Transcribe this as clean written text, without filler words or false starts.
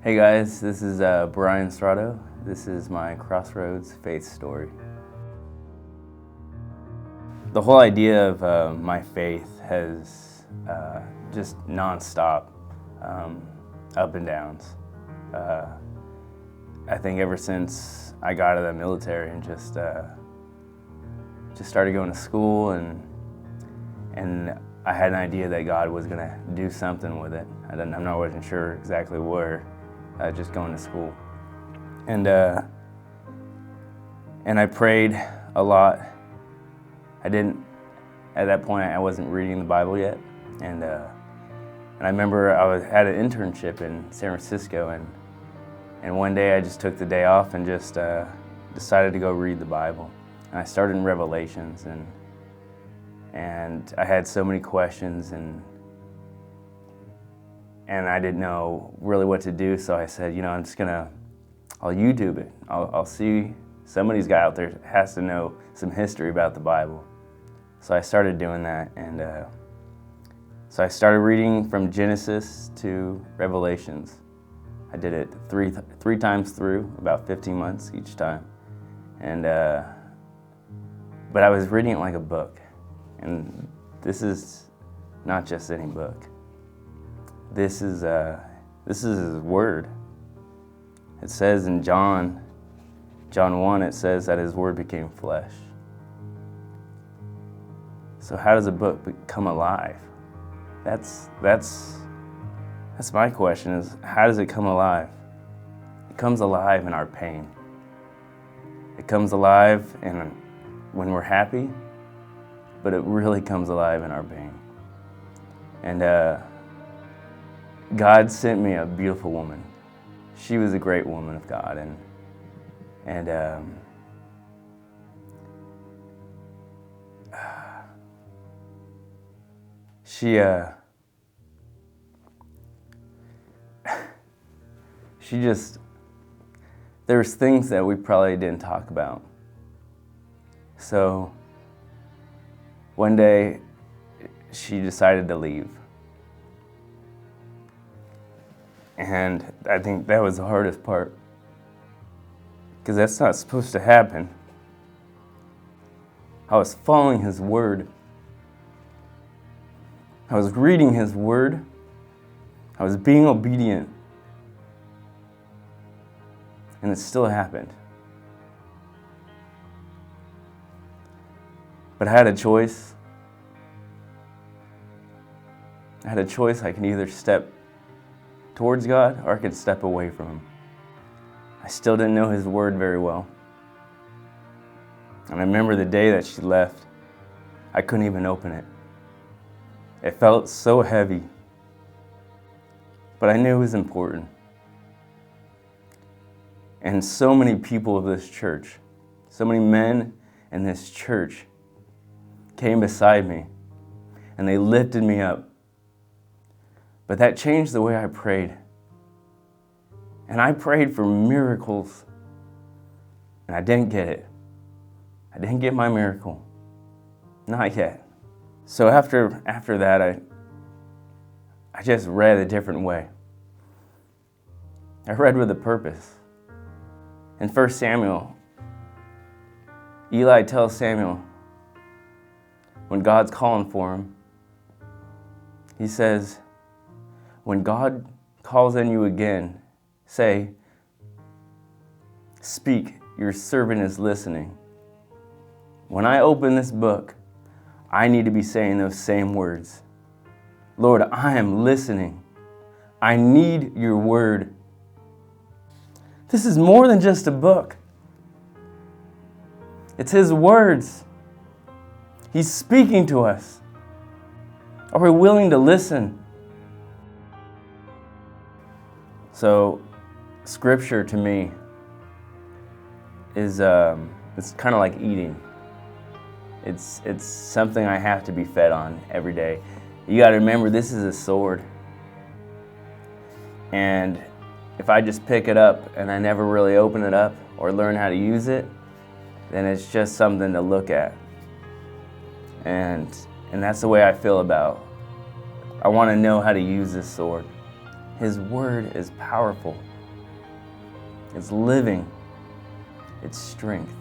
Hey guys, this is Brian Cerrato. This is my Crossroads faith story. The whole idea of my faith has just nonstop up and downs. I think ever since I got out of the military and just started going to school, and I had an idea that God was going to do something with it. I wasn't sure exactly where. Just going to school, and I prayed a lot. At that point I wasn't reading the Bible yet, and I remember I had an internship in San Francisco, and one day I just took the day off and just decided to go read the Bible. And I started in Revelations, and I had so many questions, and I didn't know really what to do, so I said, I'll YouTube it. I'll see somebody's guy out there has to know some history about the Bible. So I started doing that, and so I started reading from Genesis to Revelations. I did it three times through, about 15 months each time, and but I was reading it like a book, and this is not just any book. This is His Word. It says in John 1, it says that His Word became flesh. So how does a book become alive? That's my question, is how does it come alive? It comes alive in our pain. It comes alive when we're happy, but it really comes alive in our pain. And God sent me a beautiful woman. She was a great woman of God, and she just, there's things that we probably didn't talk about. So one day she decided to leave. And I think that was the hardest part, because that's not supposed to happen. I was following His Word. I was reading His Word. I was being obedient. And it still happened. But I had a choice. I can either step towards God, or I could step away from Him. I still didn't know His Word very well. And I remember the day that she left, I couldn't even open it. It felt so heavy. But I knew it was important. And so many people of this church, so many men in this church came beside me, and they lifted me up. But that changed the way I prayed. And I prayed for miracles, and I didn't get it. I didn't get my miracle. Not yet. So after that, I just read a different way. I read with a purpose. In 1 Samuel, Eli tells Samuel, when God's calling for him, he says, when God calls on you again, say, speak, your servant is listening. When I open this book, I need to be saying those same words. Lord, I am listening. I need your word. This is more than just a book. It's His words. He's speaking to us. Are we willing to listen? So, Scripture to me is it's kind of like eating. It's something I have to be fed on every day. You got to remember, this is a sword, and if I just pick it up and I never really open it up or learn how to use it, then it's just something to look at. And that's the way I feel I want to know how to use this sword. His word is powerful. it's living, it's strength.